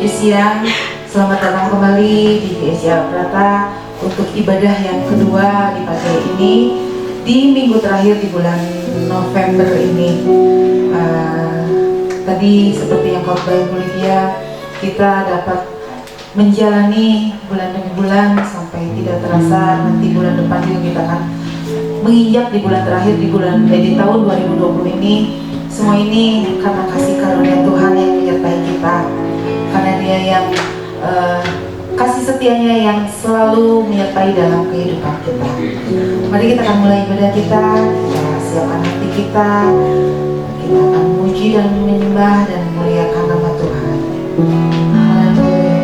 siang, selamat datang kembali di GSI Al-Prata untuk ibadah yang kedua di pagi ini di minggu terakhir di bulan November ini. Tadi seperti yang khotbah Ibu Lydia, kita dapat menjalani bulan demi bulan sampai tidak terasa nanti bulan depan juga kita akan menginjak di bulan terakhir di tahun 2020 ini. Semua ini karena kasih karunia Tuhan yang menyertai kita, karena Dia yang kasih setianya yang selalu menyertai dalam kehidupan kita. Mari kita akan mulai ibadah kita siapkan hati kita akan memuji dan menyembah dan memuliakan nama Tuhan. Haleluya.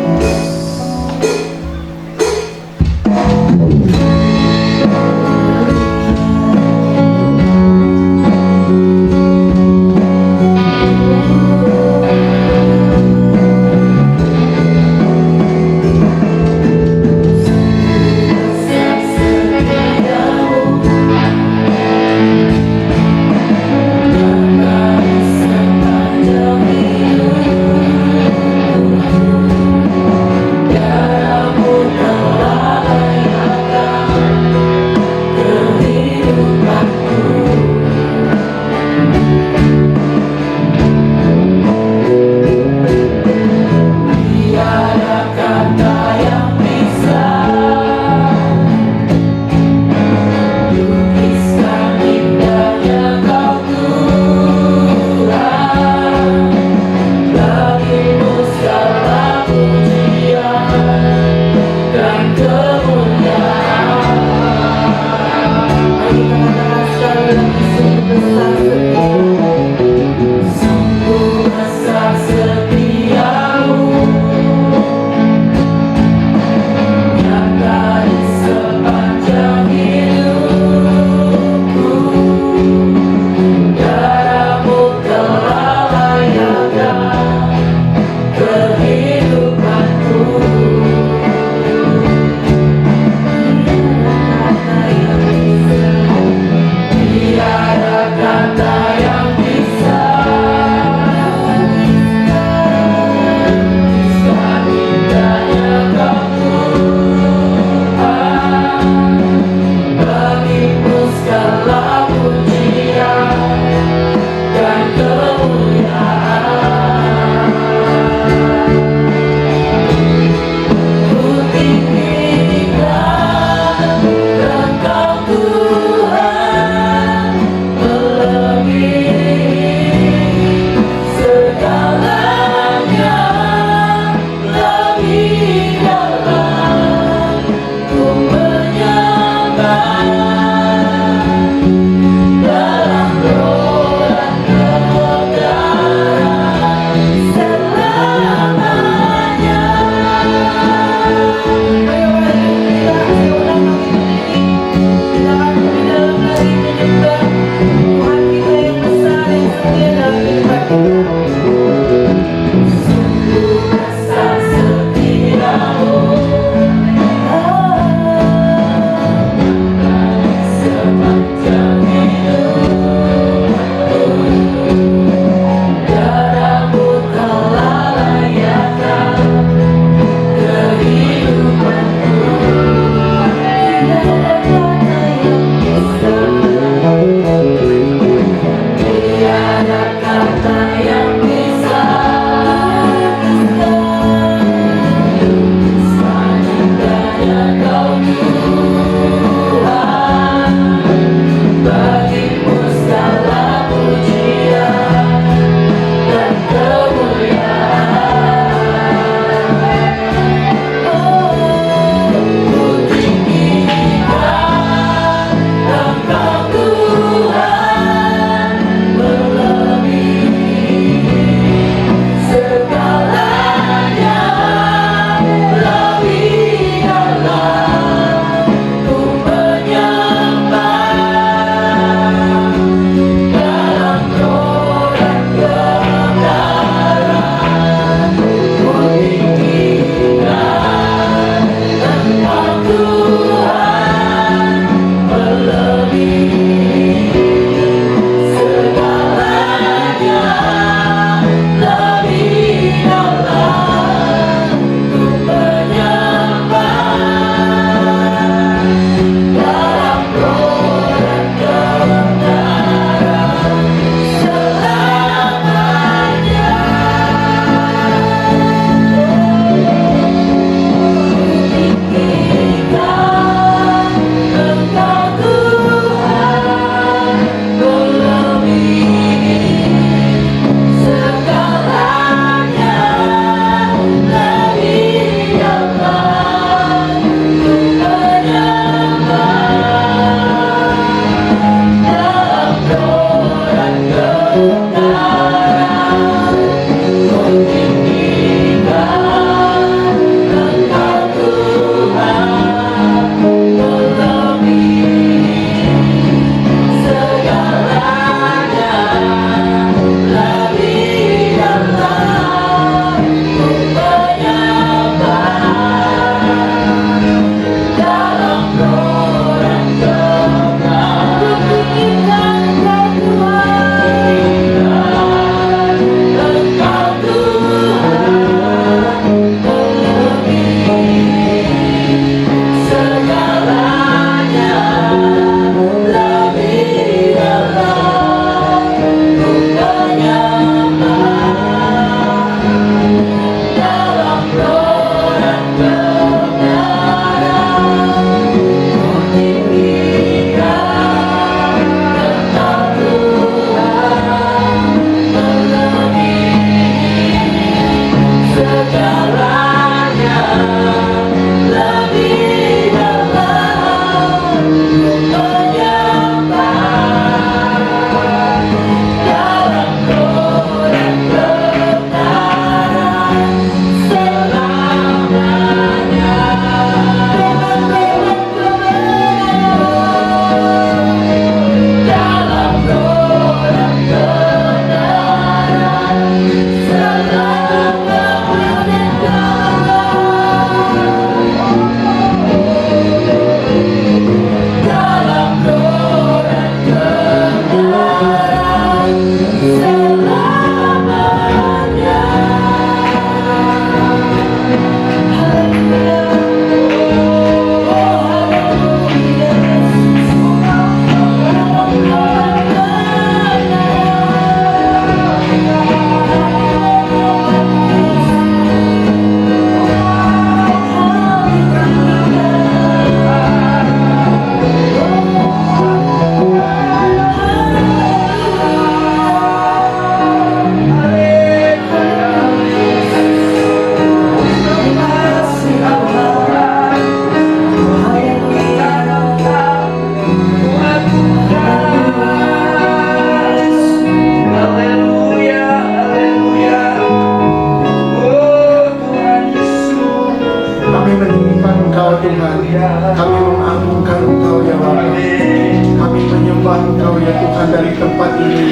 ya Tuhan dari tempat ini.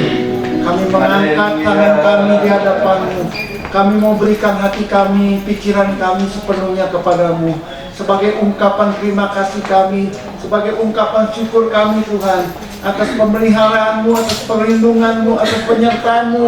Kami mengangkat tangan kami di hadapan-Mu. Kami mau berikan hati kami, pikiran kami sepenuhnya kepadamu. Sebagai ungkapan terima kasih kami, sebagai ungkapan syukur kami Tuhan, atas pemeliharaanmu, atas perlindunganmu, atas penyertaanmu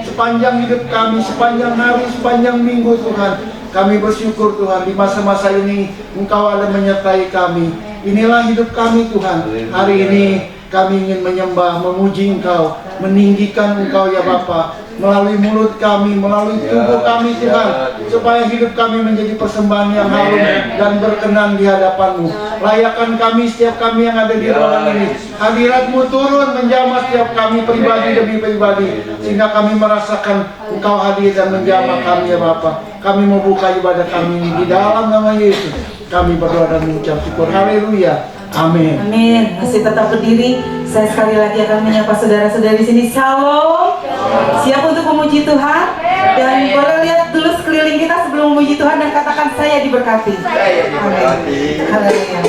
sepanjang hidup kami, sepanjang hari, sepanjang minggu Tuhan. Kami bersyukur Tuhan, di masa-masa ini Engkau ada menyertai kami. Inilah hidup kami Tuhan. Hari ini kami ingin menyembah, memuji Engkau, meninggikan Engkau ya Bapa, melalui mulut kami, melalui tubuh kami Tuhan, supaya hidup kami menjadi persembahan yang harum dan berkenan di hadapan-Mu. Layakan kami, setiap kami yang ada di ruangan ini. Hadirat-Mu turun menjamah setiap kami pribadi demi pribadi, sehingga kami merasakan Engkau hadir dan menjamah kami ya Bapa. Kami mau buka ibadah kami ini di dalam nama Yesus. Kami berdoa dan mengucap syukur. Haleluya. Amin. Amin. Masih tetap berdiri. Saya sekali lagi akan menyapa saudara-saudari di sini. Shalom. Siap untuk memuji Tuhan? Dan boleh lihat dulu sekeliling kita sebelum memuji Tuhan dan katakan saya diberkati. Amin. Haleluya.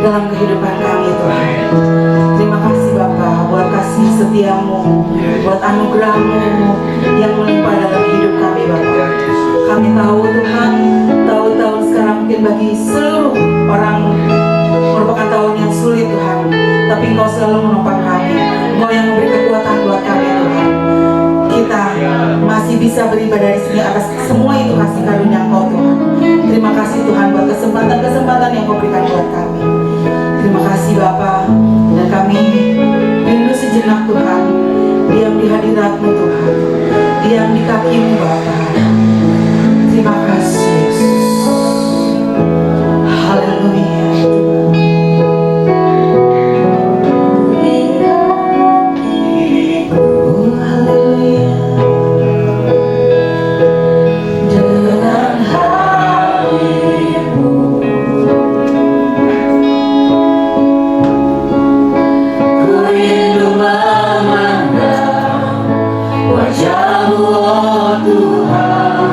dalam kehidupan kami Tuhan. Terima kasih Bapa buat kasih setiamu, buat anugerahmu yang melimpah dalam hidup kami Bapa. Kami tahu Tuhan, tahun-tahun sekarang mungkin bagi seluruh orang merupakan tahun yang sulit Tuhan, tapi Engkau selalu menopang kami. Engkau yang memberi kekuatan buat kami Tuhan. Kita masih bisa beribadah di sini atas semua itu kasih karunia Engkau Tuhan. Terima kasih Tuhan buat kesempatan-kesempatan yang Kau berikan buat kami. Terima kasih Bapa, dan kami rindu sejenak Tuhan, diam di hadirat-Mu Tuhan, diam di kaki-Mu Bapa. Terima kasih Yesus. Haleluya. Wajah-Mu, oh Tuhan,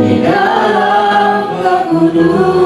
di dalam kekudusan.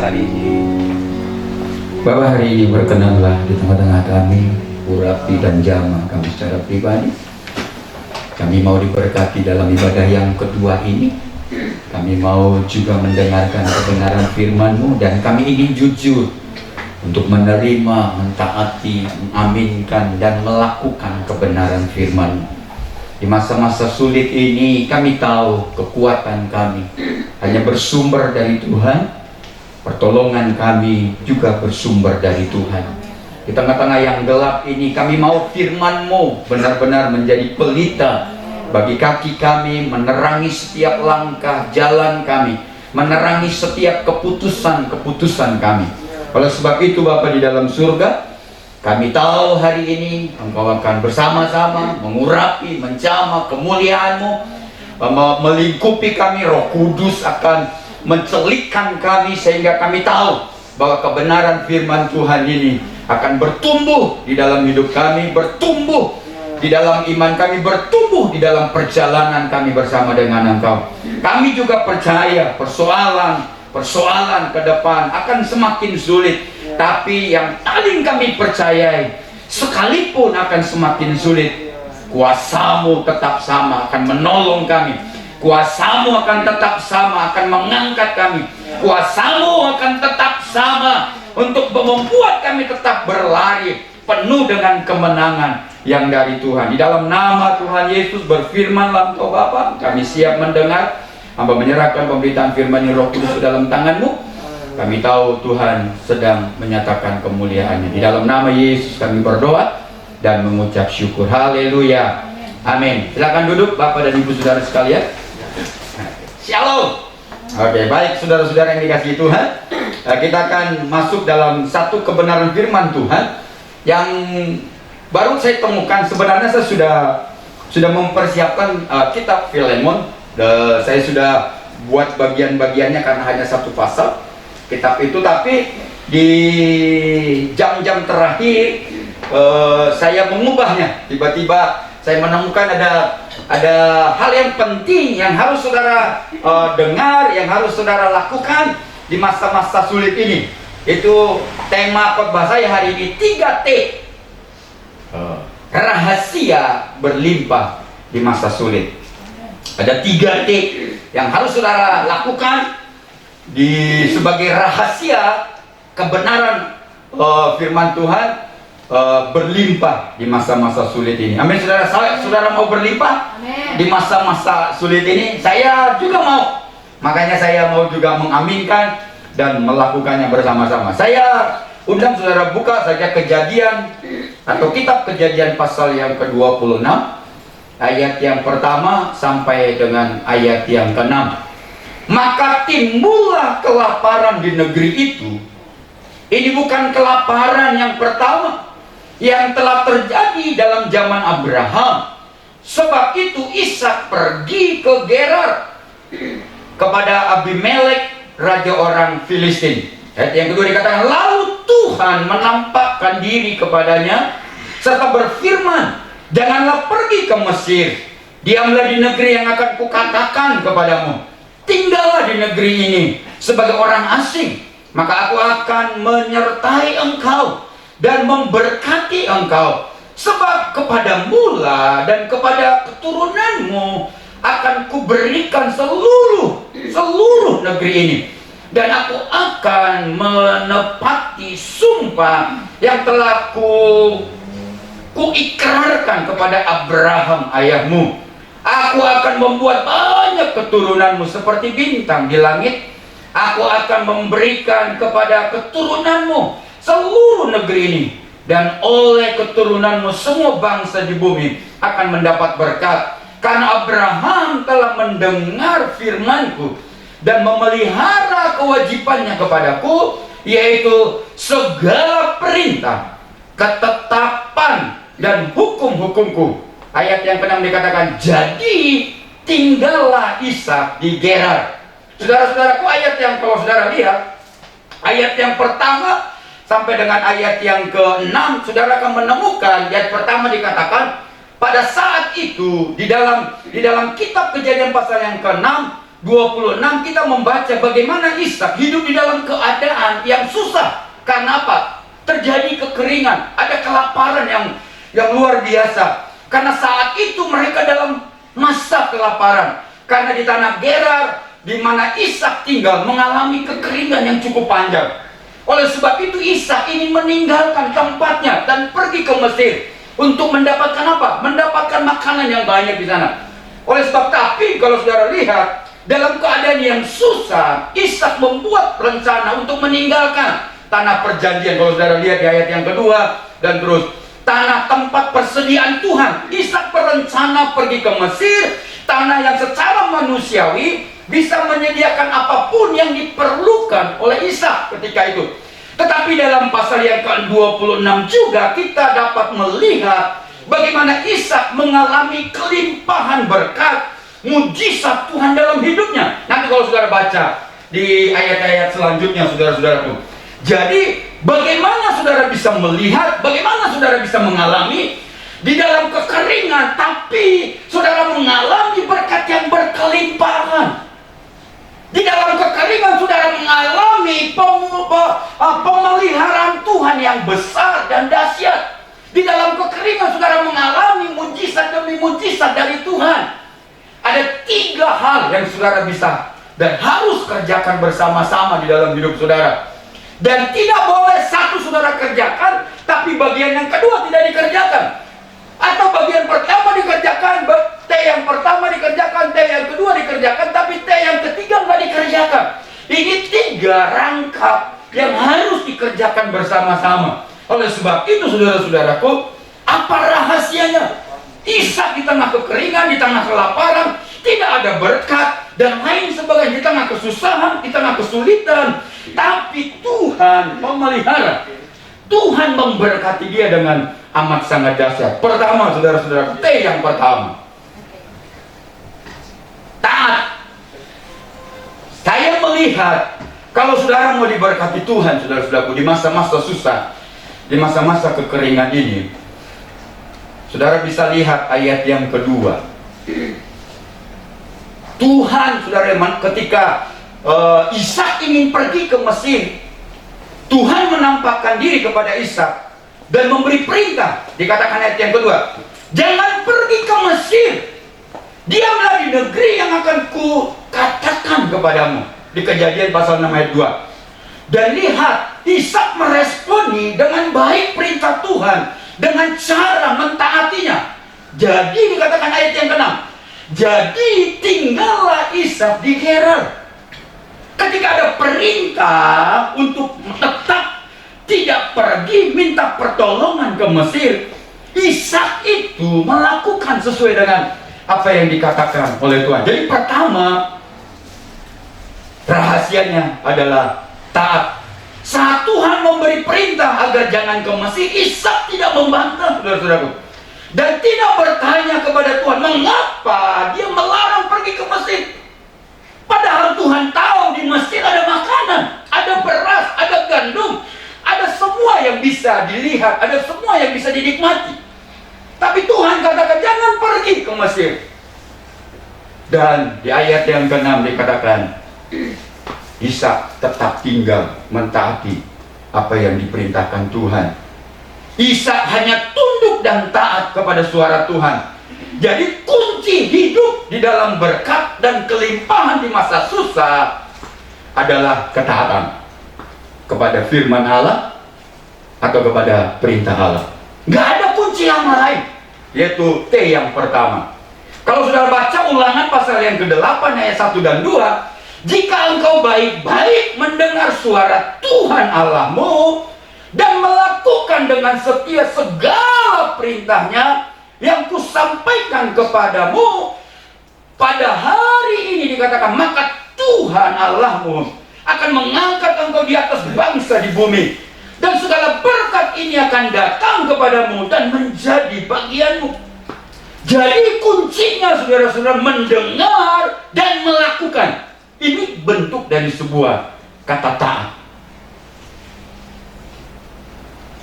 hari ini. Bapak, hari ini berkenanlah di tengah-tengah kami, Urapi dan Jama kami secara pribadi. Kami mau diberkati dalam ibadah yang kedua ini. Kami mau juga mendengarkan kebenaran firman-Mu, dan kami ingin jujur untuk menerima, mentaati, mengaminkan, dan melakukan kebenaran firman. Di masa-masa sulit ini kami tahu kekuatan kami hanya bersumber dari Tuhan. Pertolongan kami juga bersumber dari Tuhan. Di tengah-tengah yang gelap ini kami mau firman-Mu benar-benar menjadi pelita bagi kaki kami, menerangi setiap langkah jalan kami, menerangi setiap keputusan-keputusan kami. Oleh sebab itu Bapa di dalam surga, kami tahu hari ini Engkau akan bersama-sama mengurapi, menjamah kemuliaan-Mu, melingkupi kami. Roh Kudus akan mencelikkan kami sehingga kami tahu bahwa kebenaran firman Tuhan ini akan bertumbuh di dalam hidup kami, bertumbuh di dalam iman kami, bertumbuh di dalam perjalanan kami bersama dengan Engkau. Kami juga percaya persoalan ke depan akan semakin sulit, tapi yang paling kami percayai, sekalipun akan semakin sulit, kuasa-Mu tetap sama, akan menolong kami. Kuasa-Mu akan tetap sama, akan mengangkat kami. Kuasa-Mu akan tetap sama untuk membuat kami tetap berlari penuh dengan kemenangan yang dari Tuhan. Di dalam nama Tuhan Yesus, berfirmanlah Engkau Bapa, kami siap mendengar. Hamba menyerahkan pemberitaan firman Roh Kudus ke dalam tangan-Mu. Kami tahu Tuhan sedang menyatakan kemuliaan-Nya. Di dalam nama Yesus kami berdoa dan mengucap syukur. Haleluya. Amin. Silakan duduk Bapak dan Ibu Saudara sekalian. Shalom. Oke, baik saudara-saudara yang dikasihi Tuhan, kita akan masuk dalam satu kebenaran firman Tuhan yang baru saya temukan. Sebenarnya saya sudah mempersiapkan kitab Filemon. Saya sudah buat bagian-bagiannya karena hanya satu pasal kitab itu, tapi di jam-jam terakhir saya mengubahnya. Tiba-tiba saya menemukan ada hal yang penting yang harus saudara dengar, yang harus saudara lakukan di masa-masa sulit ini. Itu tema khotbah saya hari ini, 3T. Rahasia berlimpah di masa sulit. Ada 3T yang harus saudara lakukan sebagai rahasia kebenaran firman Tuhan berlimpah di masa-masa sulit ini. Amin. Saudara mau berlimpah? Amin. Di masa-masa sulit ini? Saya juga mau. Makanya saya mau juga mengaminkan dan melakukannya bersama-sama. Saya undang saudara buka saja Kejadian atau kitab Kejadian pasal yang ke-26, ayat yang pertama sampai dengan ayat yang ke-6. Maka timbullah kelaparan di negeri itu. Ini bukan kelaparan yang pertama yang telah terjadi dalam zaman Abraham. Sebab itu Ishak pergi ke Gerar kepada Abimelek, raja orang Filistin. Ayat yang kedua dikatakan, lalu Tuhan menampakkan diri kepadanya serta berfirman, janganlah pergi ke Mesir, diamlah di negeri yang akan kukatakan kepadamu. Tinggallah di negeri ini sebagai orang asing, maka aku akan menyertai engkau dan memberkati engkau, sebab kepadamu lah dan kepada keturunanmu akan kuberikan seluruh negeri ini, dan aku akan menepati sumpah yang telah kuikrarkan kepada Abraham ayahmu. Aku akan membuat banyak keturunanmu seperti bintang di langit. Aku akan memberikan kepada keturunanmu seluruh negeri ini, dan oleh keturunanmu semua bangsa di bumi akan mendapat berkat, karena Abraham telah mendengar firmanku dan memelihara kewajibannya kepadaku, yaitu segala perintah, ketetapan, dan hukum-hukumku. Ayat yang ke-6 dikatakan, jadi tinggallah Ishak di Gerar. Saudara-saudaraku, ayat yang kalau saudara lihat, ayat yang pertama sampai dengan ayat yang ke-6, saudara akan menemukan ayat pertama dikatakan, pada saat itu di dalam kitab Kejadian pasal yang ke-6, 26 kita membaca bagaimana Ishak hidup di dalam keadaan yang susah. Karena apa? Terjadi kekeringan, ada kelaparan yang luar biasa. Karena saat itu mereka dalam masa kelaparan. Karena di tanah Gerar, di mana Ishak tinggal, mengalami kekeringan yang cukup panjang. Oleh sebab itu Ishak ingin meninggalkan tempatnya dan pergi ke Mesir untuk mendapatkan apa? Mendapatkan makanan yang banyak di sana. Oleh sebab tapi kalau saudara lihat, dalam keadaan yang susah, Ishak membuat rencana untuk meninggalkan tanah perjanjian. Kalau saudara lihat di ayat yang kedua dan terus, tanah tempat persediaan Tuhan. Ishak berencana pergi ke Mesir, tanah yang secara manusiawi bisa menyediakan apapun yang diperlukan oleh Ishak ketika itu. Tetapi dalam pasal yang ke-26 juga kita dapat melihat bagaimana Ishak mengalami kelimpahan berkat, mujizat Tuhan dalam hidupnya. Nanti kalau saudara baca di ayat-ayat selanjutnya, saudara-saudaraku. Jadi bagaimana saudara bisa melihat, bagaimana saudara bisa mengalami di dalam kekeringan, tapi saudara mengalami berkat yang berkelimpahan. Di dalam kekeringan saudara mengalami pemeliharaan Tuhan yang besar dan dahsyat. Di dalam kekeringan saudara mengalami mujizat demi mujizat dari Tuhan. Ada 3 hal yang saudara bisa dan harus kerjakan bersama-sama di dalam hidup saudara. Dan tidak boleh satu saudara kerjakan, tapi bagian yang kedua tidak dikerjakan. Atau bagian pertama dikerjakan, T yang pertama dikerjakan, T yang kedua dikerjakan, tapi T yang ketiga nggak dikerjakan. Ini 3 rangkap yang harus dikerjakan bersama-sama. Oleh sebab itu saudara-saudaraku, apa rahasianya? Ishak di tengah kekeringan, di tengah kelaparan, tidak ada berkat dan lain sebagainya, di tengah kesusahan, di tengah kesulitan, tapi Tuhan memelihara. Tuhan memberkati dia dengan amat sangat dahsyat. Pertama, saudara-saudara, T yang pertama, taat. Saya melihat kalau saudara mau diberkati Tuhan, saudara-saudaraku, di masa-masa susah, di masa-masa kekeringan ini, saudara bisa lihat ayat yang kedua. Tuhan, saudara, ketika Ishak ingin pergi ke Mesir, Tuhan menampakkan diri kepada Ishak dan memberi perintah. Dikatakan ayat yang kedua, jangan pergi ke Mesir, diamlah di negeri yang akan kukatakan kepadamu. Di Kejadian pasal 6 ayat 2. Dan lihat, Ishak meresponi dengan baik perintah Tuhan dengan cara mentaatinya. Jadi dikatakan ayat yang ke-6, jadi tinggallah Ishak di Gerar. Ketika ada perintah untuk tetap tidak pergi minta pertolongan ke Mesir, Ishak itu melakukan sesuai dengan apa yang dikatakan oleh Tuhan. Jadi pertama, rahasianya adalah taat. Saat Tuhan memberi perintah agar jangan ke Mesir, Ishak tidak membantah, saudara-saudaraku, dan tidak bertanya kepada Tuhan mengapa dia melarang pergi ke Mesir. Padahal Tuhan tahu di Mesir ada makanan, ada beras, ada gandum, ada semua yang bisa dilihat, ada semua yang bisa dinikmati. Tapi Tuhan katakan jangan pergi ke Mesir. Dan di ayat yang ke-6 dikatakan Ishak tetap tinggal mentaati apa yang diperintahkan Tuhan. Ishak hanya tunduk dan taat kepada suara Tuhan. Jadi kunci hidup di dalam berkat dan kelimpahan di masa susah adalah ketaatan kepada firman Allah atau kepada perintah Allah. Nggak ada kunci yang lain, yaitu T yang pertama. Kalau sudah baca Ulangan pasal yang ke-8 ayat 1 dan 2, jika engkau baik-baik mendengar suara Tuhan Allahmu dan melakukan dengan setia segala perintahnya yang kusampaikan kepadamu pada hari ini, dikatakan maka Tuhan Allahmu akan mengangkat engkau di atas bangsa di bumi, dan segala berkat ini akan datang kepadamu dan menjadi bagianmu. Jadi kuncinya, saudara-saudara, mendengar dan melakukan. Ini bentuk dari sebuah kata taat.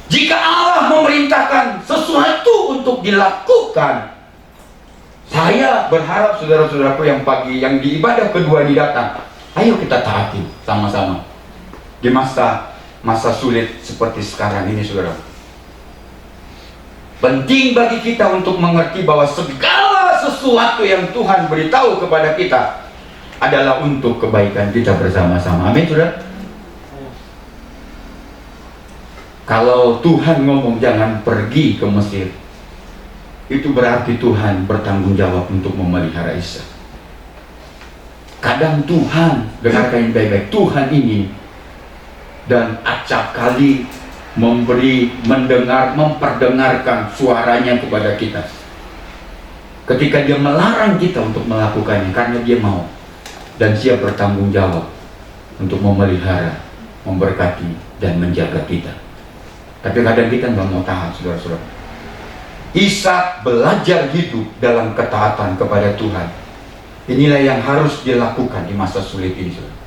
Jika Allah memerintahkan sesuatu untuk dilakukan, Saya berharap saudara-saudaraku yang pagi, yang di ibadah kedua ini datang, ayo kita taati sama-sama di masa sulit seperti sekarang ini, saudara. Penting bagi kita untuk mengerti bahwa segala sesuatu yang Tuhan beritahu kepada kita adalah untuk kebaikan kita bersama-sama. Amin, saudara. Kalau Tuhan ngomong jangan pergi ke Mesir, itu berarti Tuhan bertanggung jawab untuk memelihara Ishak. Kadang Tuhan, dengarkan baik-baik, Tuhan ini dan acap kali memperdengarkan suaranya kepada kita ketika dia melarang kita untuk melakukannya, karena dia mau dan siap bertanggung jawab untuk memelihara, memberkati dan menjaga kita. Tapi kadang kita nggak mau taat, saudara-saudara. Ishak belajar hidup dalam ketaatan kepada Tuhan. Inilah yang harus dilakukan di masa sulit ini, saudara.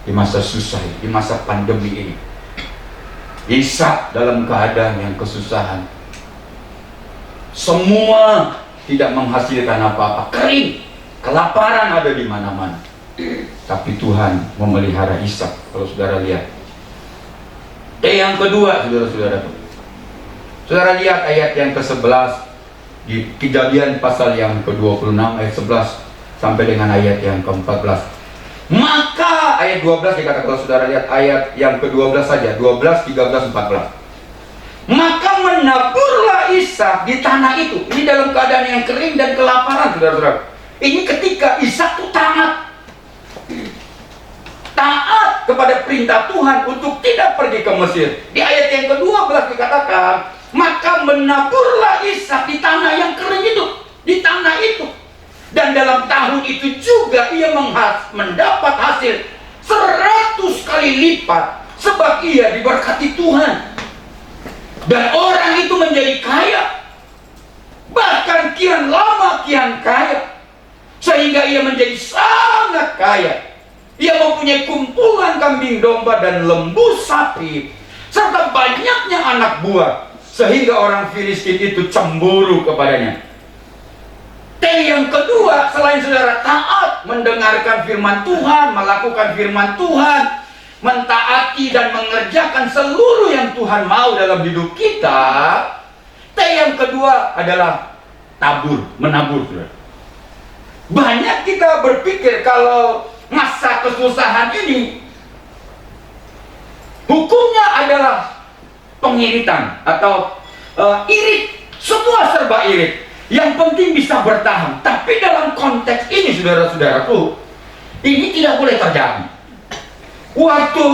Di masa susah, di masa pandemi ini. Ishak dalam keadaan yang kesusahan, semua tidak menghasilkan apa-apa, kering, kelaparan ada di mana-mana. Tapi Tuhan memelihara Ishak. Kalau saudara lihat. Yang kedua, saudara-saudara, saudara lihat ayat yang ke-11 di Kejadian pasal yang ke-26 ayat 11 sampai dengan ayat yang ke-14. Maka ayat 12 dikatakan, kalau saudara lihat ayat yang ke-12 saja, 12, 13, 14. Maka menaburlah Ishak di tanah itu. Ini dalam keadaan yang kering dan kelaparan, saudara-saudara. Ini ketika Ishak itu taat kepada perintah Tuhan untuk tidak pergi ke Mesir. Di ayat yang ke-12 dikatakan, maka menaburlah Ishak di tanah yang kering itu, di tanah itu. Dan dalam tahun itu juga ia mendapat hasil 100 kali lipat, sebab ia diberkati Tuhan. Dan orang itu menjadi kaya, bahkan kian lama kian kaya, sehingga ia menjadi sangat kaya. Ia mempunyai kumpulan kambing domba dan lembu sapi, serta banyaknya anak buah, sehingga orang Filistin itu cemburu kepadanya. Yang kedua, selain saudara taat, mendengarkan firman Tuhan, melakukan firman Tuhan, mentaati dan mengerjakan seluruh yang Tuhan mau dalam hidup kita, yang kedua adalah menabur, saudara. Banyak kita berpikir kalau masa kesusahan ini hukumnya adalah pengiritan atau irit, semua serba irit. Yang penting bisa bertahan. Tapi dalam konteks ini, saudara-saudaraku, ini tidak boleh terjadi. Waktu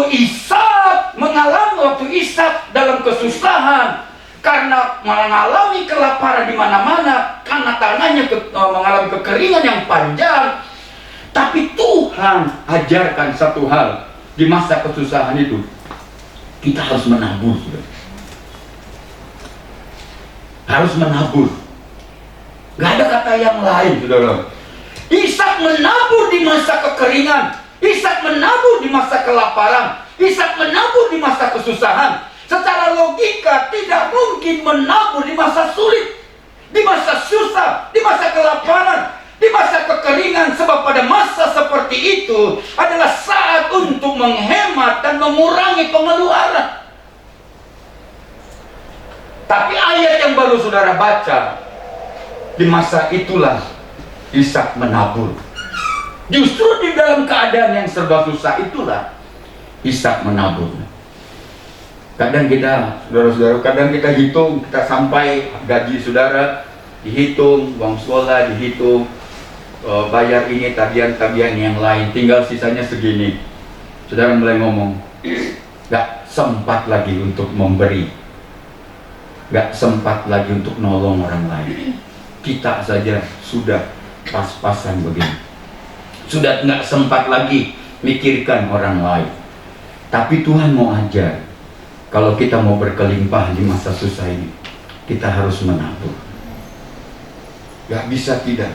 Ishak dalam kesusahan karena mengalami kelaparan di mana-mana, karena tanahnya mengalami kekeringan yang panjang. Tapi Tuhan ajarkan satu hal di masa kesusahan itu, kita harus menabur, saudara. Harus menabur. Gak ada kata yang lain, saudara. Ishak menabur di masa kekeringan, Ishak menabur di masa kelaparan, Ishak menabur di masa kesusahan. Secara logika tidak mungkin menabur di masa sulit, di masa susah, di masa kelaparan, di masa kekeringan. Sebab pada masa seperti itu adalah saat untuk menghemat dan mengurangi pengeluaran. Tapi ayat yang baru saudara baca, di masa itulah Ishak menabur. Justru di dalam keadaan yang serba susah itulah Ishak menabur. Kadang kita, saudara-saudara, kadang kita hitung, kita sampai gaji saudara, dihitung, uang sekolah dihitung, bayar ini, tagihan-tagihan yang lain, tinggal sisanya segini. Saudara mulai ngomong, gak sempat lagi untuk memberi, gak sempat lagi untuk nolong orang lain. Kita saja sudah pas-pasan begini, sudah nggak sempat lagi mikirkan orang lain. Tapi Tuhan mau ajar, kalau kita mau berkelimpahan di masa susah ini, kita harus menabur. Gak bisa tidak.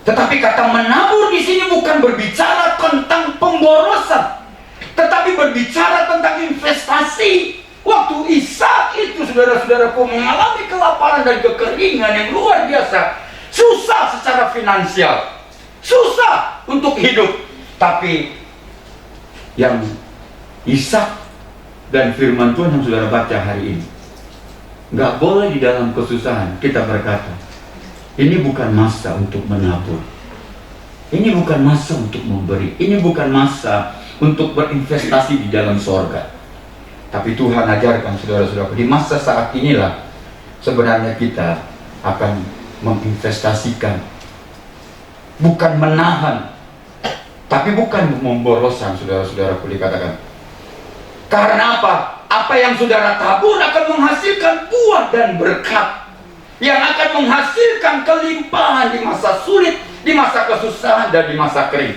Tetapi kata menabur di sini bukan berbicara tentang pemborosan, tetapi berbicara tentang investasi. Waktu Ishak itu, saudara-saudaraku, mengalami kelaparan dan kekeringan yang luar biasa, susah secara finansial, susah untuk hidup. Tapi yang Ishak dan firman Tuhan yang saudara baca hari ini, nggak boleh di dalam kesusahan kita berkata, ini bukan masa untuk menabur, ini bukan masa untuk memberi, ini bukan masa untuk berinvestasi di dalam sorga. Tapi Tuhan ajarkan saudara-saudara, di masa saat inilah sebenarnya kita akan menginvestasikan, bukan menahan, tapi bukan memboroskan, saudara-saudaraku dikatakan. Karena apa? Apa yang saudara tabur akan menghasilkan buah dan berkat yang akan menghasilkan kelimpahan di masa sulit, di masa kesusahan, dan di masa kering.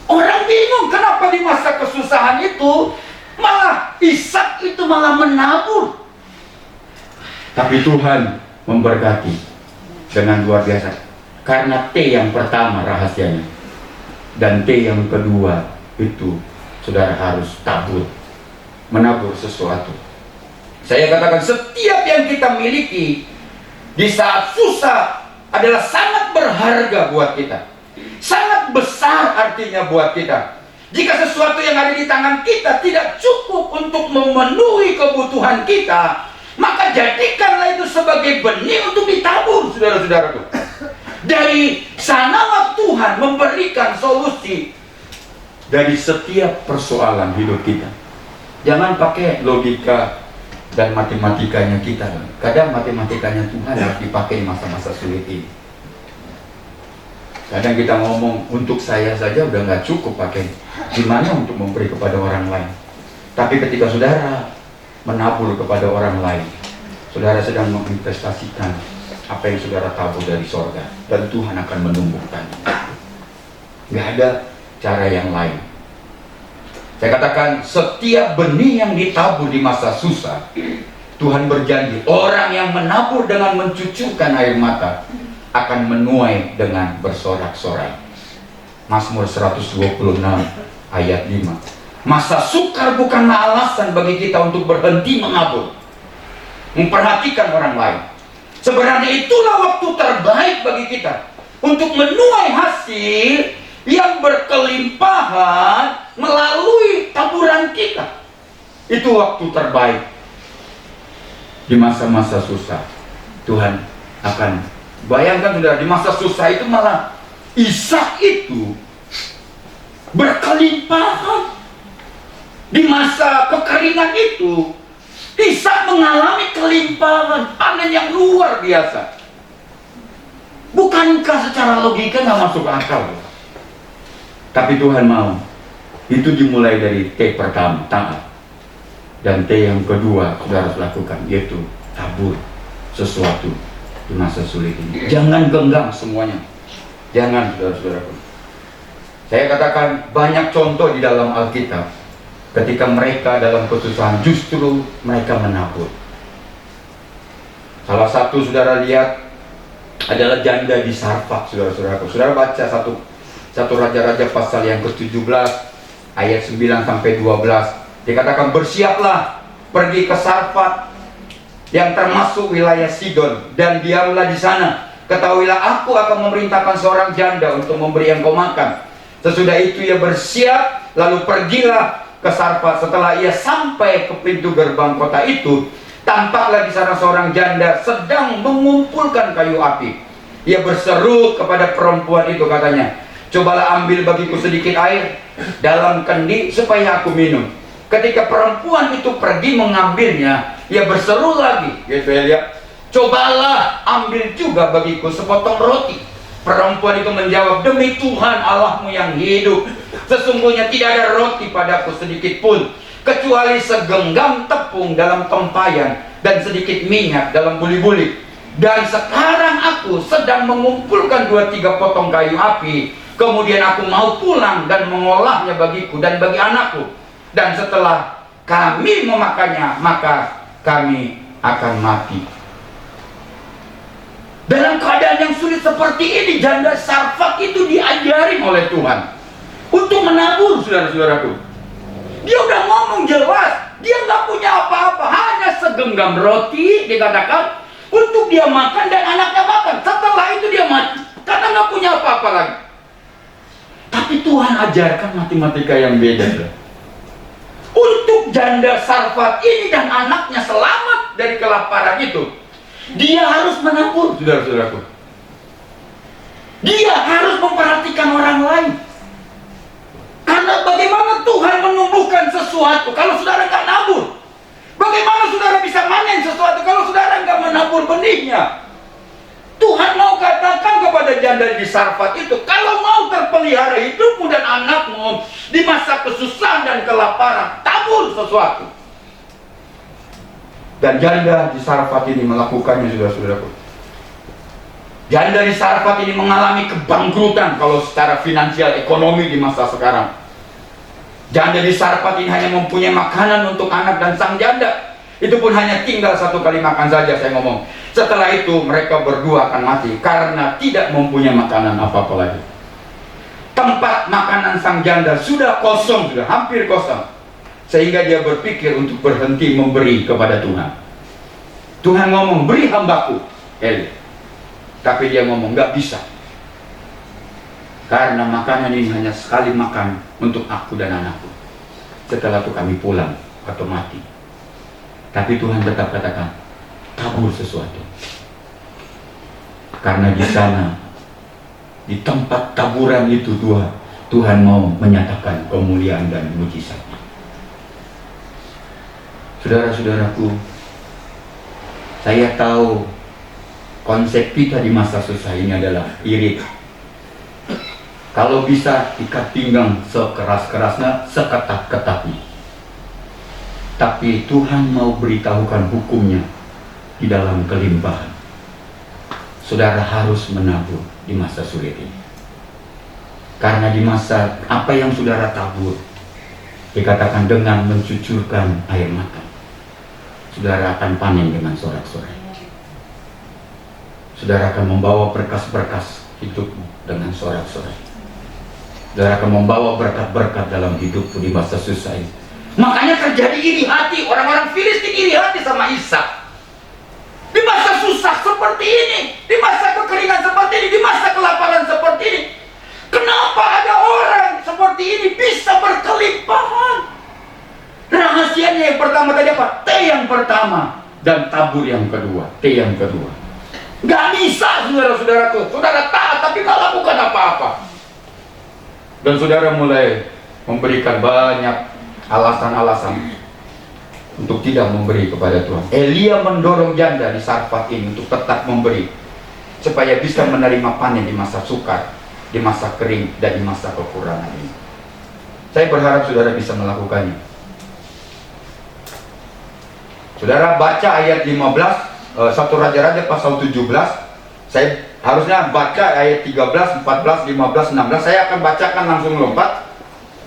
Orang bingung kenapa di masa kesusahan itu malah Ishak itu malah menabur. Tapi Tuhan memberkati dengan luar biasa. Karena T yang pertama rahasianya, dan T yang kedua itu saudara harus tabur, menabur sesuatu. Saya katakan setiap yang kita miliki di saat susah adalah sangat berharga buat kita, sangat besar artinya buat kita. Jika sesuatu yang ada di tangan kita tidak cukup untuk memenuhi kebutuhan kita, maka jadikanlah itu sebagai benih untuk ditabur, saudara-saudaraku. Dari sanalah Tuhan memberikan solusi dari setiap persoalan hidup kita. Jangan pakai logika dan matematikanya kita. Kadang matematikanya Tuhan harus dipakai di masa-masa sulit ini. Kadang kita ngomong untuk saya saja udah nggak cukup pakai, gimana untuk memberi kepada orang lain. Tapi ketika saudara menabur kepada orang lain, saudara sedang menginvestasikan apa yang saudara tabur dari sorga, dan Tuhan akan menumbuhkan. Nggak ada cara yang lain. Saya katakan setiap benih yang ditabur di masa susah, Tuhan berjanji orang yang menabur dengan mencucurkan air mata akan menuai dengan bersorak-sorai. Mazmur 126 ayat 5. Masa sukar bukanlah alasan bagi kita untuk berhenti menabur, memperhatikan orang lain. Sebenarnya itulah waktu terbaik bagi kita untuk menuai hasil yang berkelimpahan melalui taburan kita. Itu waktu terbaik. Di masa-masa susah Tuhan akan, bayangkan saudara, di masa susah itu malah Ishak itu berkelimpahan. Di masa kekeringan itu Ishak mengalami kelimpahan, panen yang luar biasa. Bukankah secara logika nggak masuk akal? Tapi Tuhan mau itu dimulai dari T pertama, taat, dan T yang kedua saudara harus lakukan, yaitu tabur sesuatu di masa sulit ini. Jangan genggam semuanya, jangan, saudara-saudaraku. Saya katakan banyak contoh di dalam Alkitab ketika mereka dalam kesusahan justru mereka menabur. Salah satu saudara lihat adalah janda di Sarfat, saudara-saudaraku. Saudara baca satu Raja-Raja pasal yang ke-17 ayat 9 sampai 12. Dikatakan, bersiaplah pergi ke Sarfat yang termasuk wilayah Sidon, dan diamlah di sana. Ketahuilah aku akan memerintahkan seorang janda untuk memberi engkau makan. Sesudah itu ia bersiap, lalu pergilah ke Sarfat. Setelah ia sampai ke pintu gerbang kota itu, tampaklah di sana seorang janda sedang mengumpulkan kayu api. Ia berseru kepada perempuan itu, katanya, cobalah ambil bagiku sedikit air dalam kendi supaya aku minum. Ketika perempuan itu pergi mengambilnya, ia berseru lagi, gitu ya, lihat, cobalah ambil juga bagiku sepotong roti. Perempuan itu menjawab, demi Tuhan Allahmu yang hidup, sesungguhnya tidak ada roti padaku sedikit pun, kecuali segenggam tepung dalam tempayan dan sedikit minyak dalam buli-buli. Dan sekarang aku sedang mengumpulkan 2-3 potong kayu api. Kemudian aku mau pulang dan mengolahnya bagiku dan bagi anakku. Dan setelah kami memakannya, maka kami akan mati. Dalam keadaan yang sulit seperti ini, janda Sarfat itu diajarin oleh Tuhan untuk menabur, saudara-saudaraku. Dia udah ngomong jelas, dia nggak punya apa-apa, hanya segenggam roti, dikatakan, untuk dia makan dan anaknya makan. Setelah setelah itu dia mati karena nggak punya apa-apa lagi. Tapi Tuhan ajarkan matematika yang beda. Untuk janda Sarfat ini dan anaknya selamat dari kelaparan itu, dia harus menabur, saudara-saudaraku. Dia harus memperhatikan orang lain. Karena bagaimana Tuhan menumbuhkan sesuatu kalau saudara nggak nabur? Bagaimana saudara bisa manen sesuatu kalau saudara nggak menabur benihnya? Tuhan mau katakan kepada janda di Sarfat itu, kalau mau terpelihara hidupmu dan anakmu di masa kesusahan dan kelaparan, tabur sesuatu. Dan janda di Sarfat ini melakukannya, saudara-saudaraku. Janda di Sarfat ini mengalami kebangkrutan kalau secara finansial ekonomi di masa sekarang. Janda di Sarfat ini hanya mempunyai makanan untuk anak dan sang janda. Itu pun hanya tinggal 1 kali makan saja, saya ngomong. Setelah itu mereka berdua akan mati karena tidak mempunyai makanan apa-apa lagi. Tempat makanan sang janda sudah kosong, sudah hampir kosong. Sehingga dia berpikir untuk berhenti memberi kepada Tuhan. Tuhan ngomong, beri hambaku Eli. Tapi dia ngomong, nggak bisa. Karena makanan ini hanya sekali makan untuk aku dan anakku. Setelah itu kami pulang atau mati. Tapi Tuhan tetap katakan, tabur sesuatu. Karena di sana, di tempat taburan itu Tuhan mau menyatakan kemuliaan dan mujizatnya. Saudara-saudaraku, saya tahu konsep kita di masa susah ini adalah irit. Kalau bisa ikat pinggang sekeras-kerasnya, seketat-ketatnya. Tapi Tuhan mau beritahukan hukumnya di dalam kelimpahan. Saudara harus menabur di masa sulit ini. Karena di masa apa yang saudara tabur, dikatakan dengan mencucurkan air mata, saudara akan panen dengan sorak-sorai. Saudara akan membawa berkas-berkas hidupmu dengan sorak-sorai. Saudara akan membawa berkat-berkat dalam hidupmu di masa susah ini. Makanya terjadi iri hati, orang-orang Filistin iri hati sama Ishak. Di masa susah seperti ini, di masa kekeringan seperti ini, di masa kelaparan seperti ini, kenapa ada orang seperti ini bisa berkelimpahan? Rahasianya yang pertama tadi apa? T yang pertama dan tabur yang kedua. T yang kedua. Gak bisa, saudara-saudaraku. Saudara taat tapi gak lakukan apa-apa. Dan saudara mulai memberikan banyak alasan-alasan untuk tidak memberi kepada Tuhan. Elia mendorong janda di Sarfat ini untuk tetap memberi, supaya bisa menerima panen di masa sukar, di masa kering, dan di masa kekurangan ini. Saya berharap saudara bisa melakukannya. Saudara baca ayat 15, 1 Raja-Raja pasal 17. Saya harusnya baca ayat 13, 14, 15, 16. Saya akan bacakan langsung lompat.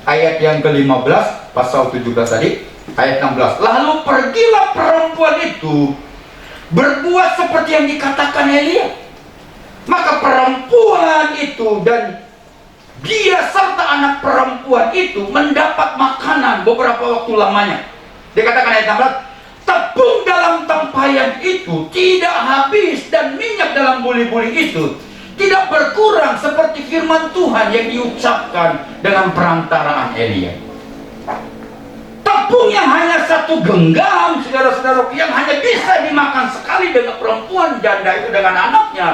Ayat yang ke-15 pasal 17 tadi, ayat 16. Lalu pergilah perempuan itu berbuat seperti yang dikatakan Elia. Maka perempuan itu dan dia serta anak perempuan itu mendapat makanan beberapa waktu lamanya. Dikatakan ayat 16, tepung dalam tempayan itu tidak habis dan minyak dalam buli-buli itu tidak berkurang seperti firman Tuhan yang diucapkan dengan perantaraan Elia. Tepung yang hanya 1 genggam, saudara-saudara, yang hanya bisa dimakan sekali dengan perempuan janda itu dengan anaknya.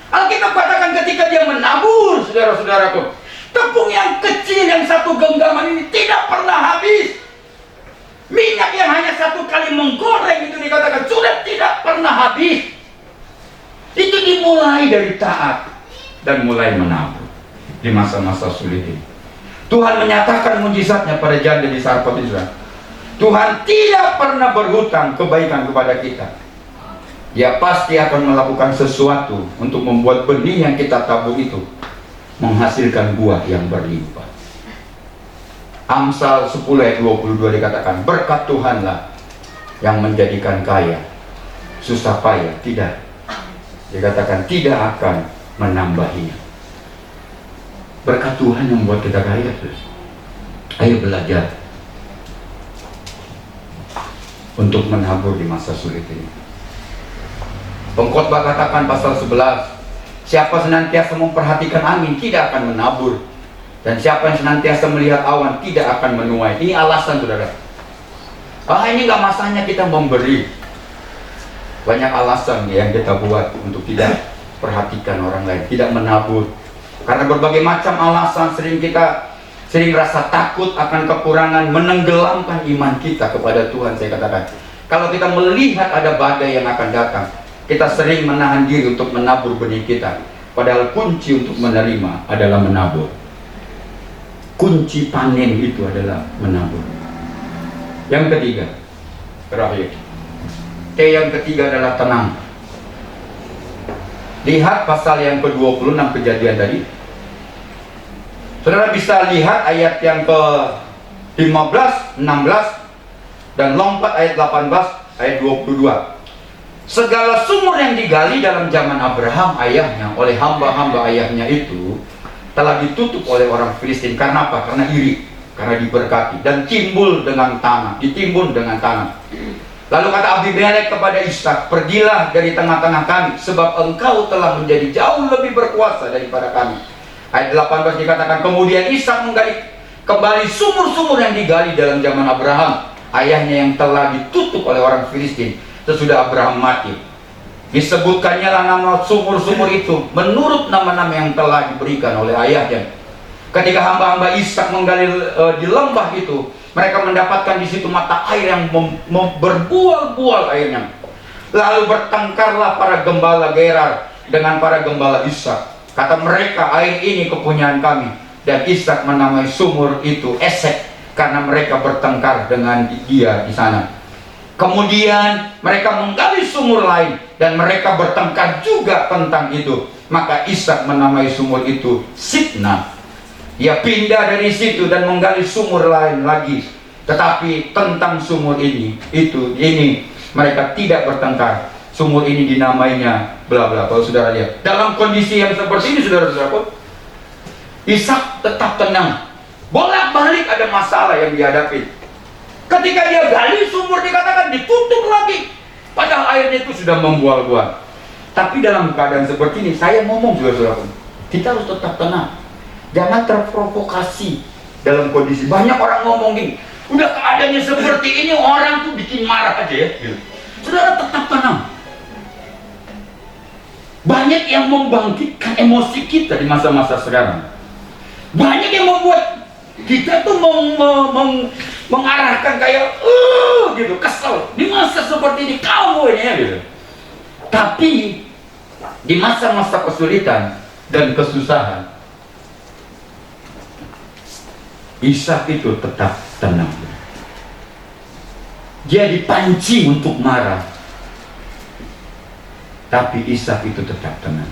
Alkitab katakan ketika dia menabur, saudara-saudaraku, tepung yang kecil yang 1 genggaman ini tidak pernah habis. Minyak yang hanya 1 kali menggoreng itu dikatakan sudah tidak pernah habis. Itu dimulai dari taat dan mulai menabur di masa-masa sulit ini. Tuhan menyatakan mujizatnya pada janda di Sarfat Israel. Tuhan tidak pernah berhutang kebaikan kepada kita. Dia pasti akan melakukan sesuatu untuk membuat benih yang kita tabur itu menghasilkan buah yang berlimpah. Amsal 10 ayat 22 dikatakan, berkat Tuhanlah yang menjadikan kaya, susah payah tidak. Dikatakan tidak akan menambahinya. Berkat Tuhan yang membuat kita kaya. Ayo belajar untuk menabur di masa sulit ini. Pengkhotbah katakan pasal 11, Siapa senantiasa memperhatikan angin tidak akan menabur, dan siapa yang senantiasa melihat awan tidak akan menuai. Ini alasan, saudara. Ini nggak masanya kita memberi. Banyak alasan yang kita buat untuk tidak perhatikan orang lain, tidak menabur. Karena berbagai macam alasan sering rasa takut akan kekurangan, menenggelamkan iman kita kepada Tuhan. Saya katakan, kalau kita melihat ada badai yang akan datang, kita sering menahan diri untuk menabur benih kita. Padahal kunci untuk menerima adalah menabur. Kunci panen itu adalah menabur. Yang ketiga, terakhir, T yang ketiga adalah tenang. Lihat pasal yang ke-26 Kejadian tadi. Saudara bisa lihat ayat yang ke-15, 16, dan lompat ayat 18, ayat 22. Segala sumur yang digali dalam zaman Abraham ayahnya oleh hamba-hamba ayahnya itu telah ditutup oleh orang Filistin. Karena apa? Karena iri, karena diberkati dan timbul dengan tanah, ditimbun dengan tanah. Lalu kata Abimelek kepada Ishak, pergilah dari tengah-tengah kami, sebab engkau telah menjadi jauh lebih berkuasa daripada kami. Ayat 18 dikatakan, kemudian Ishak menggali kembali sumur-sumur yang digali dalam zaman Abraham ayahnya yang telah ditutup oleh orang Filistin sesudah Abraham mati. Disebutkannya lah nama sumur-sumur itu menurut nama-nama yang telah diberikan oleh ayahnya. Ketika hamba-hamba Ishak menggali di lembah itu, mereka mendapatkan di situ mata air yang berbual-bual airnya. Lalu bertengkarlah para gembala Gerar dengan para gembala Ishak. Kata mereka, air ini kepunyaan kami. Dan Ishak menamai sumur itu Esek, karena mereka bertengkar dengan dia di sana. Kemudian mereka menggali sumur lain dan mereka bertengkar juga tentang itu. Maka Ishak menamai sumur itu Sitna. Ia pindah dari situ dan menggali sumur lain lagi. Tetapi tentang sumur ini mereka tidak bertengkar. Sumur ini dinamainya bla bla. Kalau saudara lihat dalam kondisi yang seperti ini, saudara-saudaraku, Ishak tetap tenang. Bolak-balik ada masalah yang dihadapi. Ketika dia gali sumur, dikatakan ditutup lagi, padahal airnya itu sudah membual-bual. Tapi dalam keadaan seperti ini, saya ngomong juga, saudara, kita harus tetap tenang. Jangan terprovokasi dalam kondisi. Banyak orang ngomong gini, udah keadaannya seperti ini, orang tuh bikin marah aja ya. Saudara tetap tenang. Banyak yang membangkitkan emosi kita di masa-masa sekarang. Banyak yang membuat kita tuh mengarahkan kayak gitu, kesel di masa seperti ini kamu ini ya gitu. Tapi di masa-masa kesulitan dan kesusahan, Ishak itu tetap tenang. Dia dipancing untuk marah, tapi Ishak itu tetap tenang.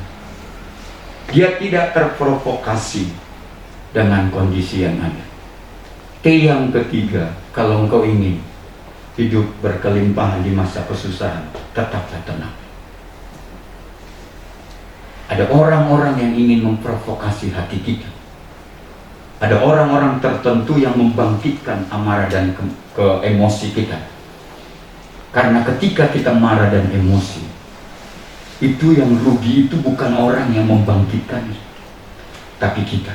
Dia tidak terprovokasi dengan kondisi yang ada. T yang ketiga, kalau engkau ingin hidup berkelimpahan di masa kesusahan, tetaplah tenang. Ada orang-orang yang ingin memprovokasi hati kita. Ada orang-orang tertentu yang membangkitkan amarah dan ke emosi kita. Karena ketika kita marah dan emosi, itu yang rugi itu bukan orang yang membangkitkan, tapi kita.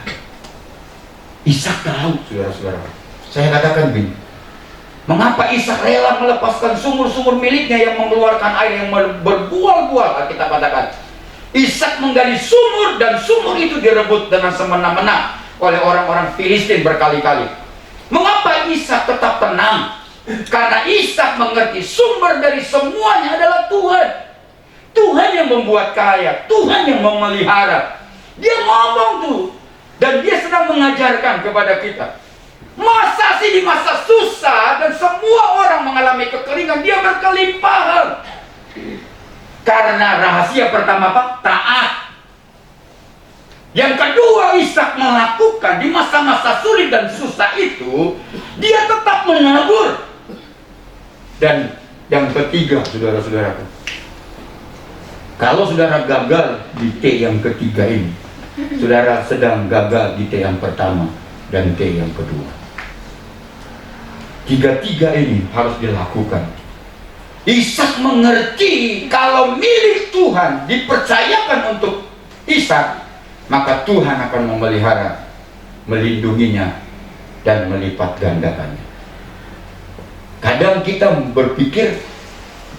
Ishak tahu, saudara-saudara. Saya katakan begini, mengapa Ishak rela melepaskan sumur-sumur miliknya yang mengeluarkan air yang berbual-bual? Kita katakan, Ishak menggali sumur dan sumur itu direbut dengan semena-mena oleh orang-orang Filistin berkali-kali. Mengapa Ishak tetap tenang? Karena Ishak mengerti sumber dari semuanya adalah Tuhan. Tuhan yang membuat kaya, Tuhan yang memelihara. Dia ngomong tuh, dan dia sedang mengajarkan kepada kita. Masa sih di masa susah dan semua orang mengalami kekeringan, dia berkelimpahan. Karena rahasia pertama apa? Taat. Yang kedua, Ishak melakukan di masa-masa sulit dan susah itu, dia tetap menabur. Dan yang ketiga, saudara-saudaraku, kalau saudara gagal di T yang ketiga ini, saudara sedang gagal di T yang pertama dan T yang kedua. Tiga-tiga ini harus dilakukan. Ishak mengerti kalau milik Tuhan dipercayakan untuk Ishak, maka Tuhan akan memelihara, melindunginya, dan melipat gandakannya. Kadang kita berpikir,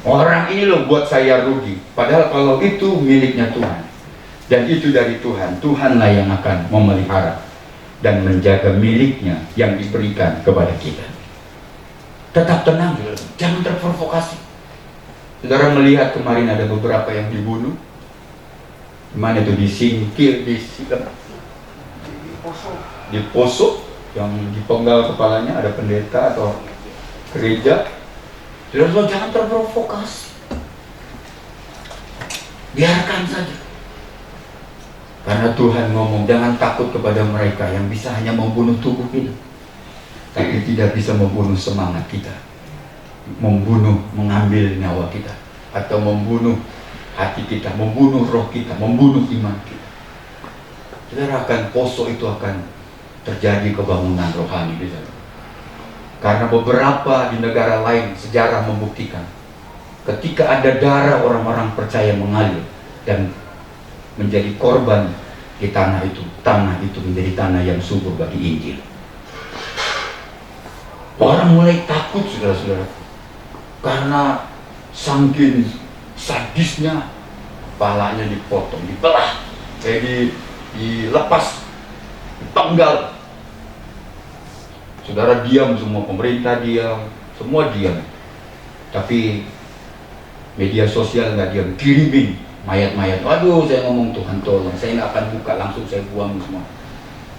orang ini loh buat saya rugi. Padahal kalau itu miliknya Tuhan, dan itu dari Tuhan, Tuhanlah yang akan memelihara dan menjaga miliknya yang diberikan kepada kita. Tetap tenang, jangan terprovokasi. Saudara melihat kemarin ada beberapa yang dibunuh. Mana itu, disingkir, disikap, di Poso, yang dipenggal kepalanya, ada pendeta atau gereja. Saudara, jangan terprovokasi, biarkan saja. Karena Tuhan ngomong, jangan takut kepada mereka yang bisa hanya membunuh tubuh kita, tapi tidak bisa membunuh semangat kita, membunuh, mengambil nyawa kita, atau membunuh hati kita, membunuh roh kita, membunuh iman kita. Saudara, akan Poso itu akan terjadi kebangunan rohani di sana. Karena beberapa di negara lain sejarah membuktikan, ketika ada darah orang-orang percaya mengalir dan menjadi korban di tanah itu menjadi tanah yang subur bagi Injil. Orang mulai takut, saudara-saudara, karena saking sadisnya, kepalanya dipotong, dibelah, dilepas, dipenggal. Saudara, diam semua, pemerintah diam, semua diam. Tapi media sosial nggak diam, kirimin mayat-mayat. Aduh, saya ngomong, Tuhan tolong, saya nggak akan buka, langsung saya buang semua.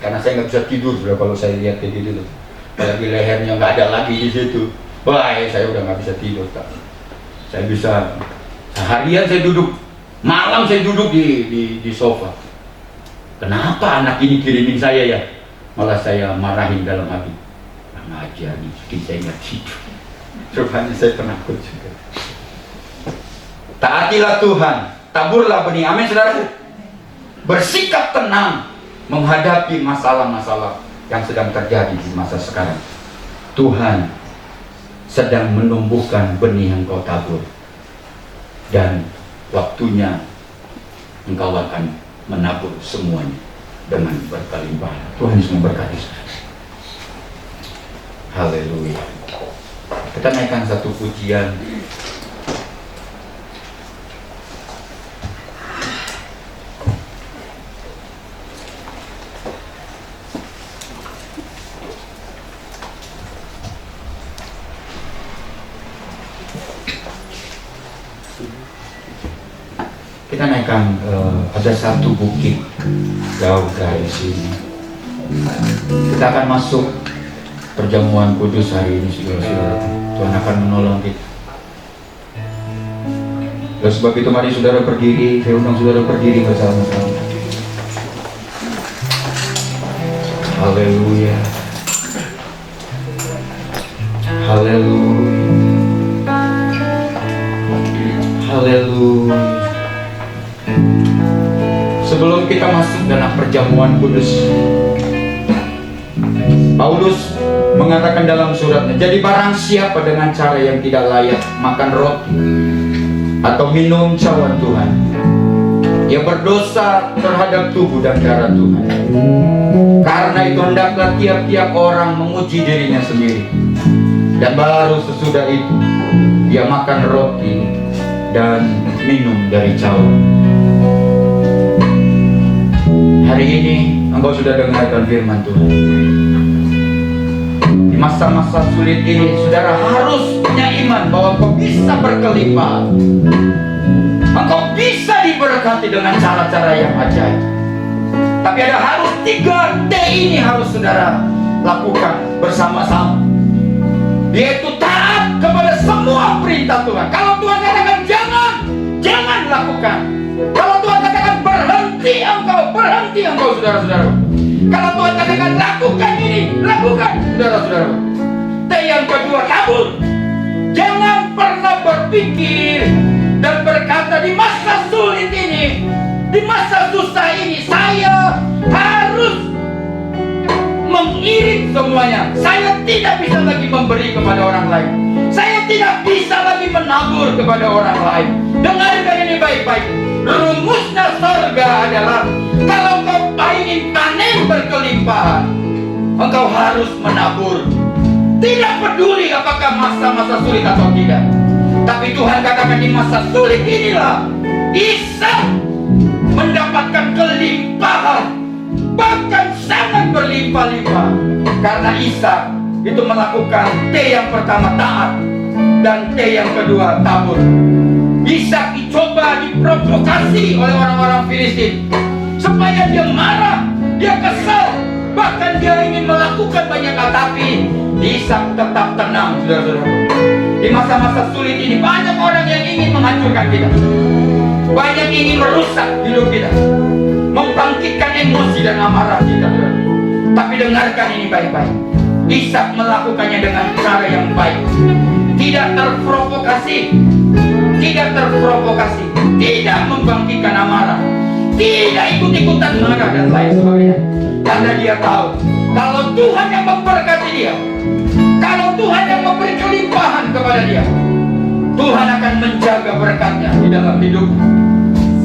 Karena saya nggak bisa tidur, sudah kalau saya lihat kayak gitu. Apalagi lehernya nggak ada lagi di situ. Baik, saya udah nggak bisa tidur. Saya bisa seharian saya duduk, malam saya duduk di sofa. Kenapa anak ini kirimin saya ya? Malah saya marahin dalam hati. Ngajar nih, bikin saya nggak tidur. Rupanya saya penakut juga. Taatilah Tuhan, taburlah benih. Amin, saudara. Bersikap tenang menghadapi masalah-masalah yang sedang terjadi di masa sekarang. Tuhan sedang menumbuhkan benih yang kau tabur, dan waktunya engkau akan menabur semuanya dengan berkelimpahan. Tuhan Yesus memberkati. Haleluya. Kita naikkan satu pujian. Kita naikkan, ada satu bukit jauh dari sini. Kita akan masuk perjamuan kudus hari ini, saudara-saudara. Tuhan akan menolong kita. Oleh sebab itu, mari saudara berdiri. Saya undang saudara berdiri bersama-sama. Haleluya. Haleluya. Haleluya. Sebelum kita masuk dalam perjamuan kudus, Paulus mengatakan dalam suratnya, jadi barang siapa dengan cara yang tidak layak makan roti atau minum cawan Tuhan, ia berdosa terhadap tubuh dan darah Tuhan. Karena itu hendaklah tiap-tiap orang menguji dirinya sendiri, dan baru sesudah itu ia makan roti dan minum dari cawan. Hari ini engkau sudah dengarkan firman Tuhan. Di masa-masa sulit ini, saudara harus punya iman bahwa engkau bisa berkelimpahan. Engkau bisa diberkati dengan cara-cara yang ajaib. Tapi ada harus 3T ini harus saudara lakukan bersama-sama. Yaitu taat kepada semua perintah Tuhan. Kalau Tuhan katakan jangan lakukan. Kalau Tuhan katakan berhenti engkau, saudara-saudara. Kalau Tuhan katakan lakukan ini, lakukan, saudara-saudara. Yang kedua, tabur. Jangan pernah berpikir dan berkata di masa sulit ini, di masa susah ini, saya harus mengirit semuanya. Saya tidak bisa lagi memberi kepada orang lain. Saya tidak bisa lagi menabur kepada orang lain. Dengarkan ini baik-baik. Rumusnya surga adalah kalau kau ingin panen berkelimpahan, engkau harus menabur. Tidak peduli apakah masa-masa sulit atau tidak. Tapi Tuhan katakan di masa sulit inilah Ishak mendapatkan kelimpahan, bahkan sangat berlimpah-limpah. Karena Ishak itu melakukan T yang pertama taat, dan T yang kedua tabur. Ishak dicoba, diprovokasi oleh orang-orang Filistin supaya dia marah, dia kesal, bahkan dia ingin melakukan banyak hal. Tapi Ishak tetap tenang, saudara-saudara. Di masa-masa sulit ini banyak orang yang ingin menghancurkan kita, banyak ingin merusak hidup kita, membangkitkan emosi dan amarah kita, saudara. Tapi dengarkan ini baik-baik. Ishak melakukannya dengan cara yang baik, tidak terprovokasi, tidak membangkitkan amarah, tidak ikut-ikutan marah dan lain sebagainya. Karena dia tahu kalau Tuhan yang memberkati dia, kalau Tuhan yang memberi kelimpahan kepada dia, Tuhan akan menjaga berkatnya di dalam hidup.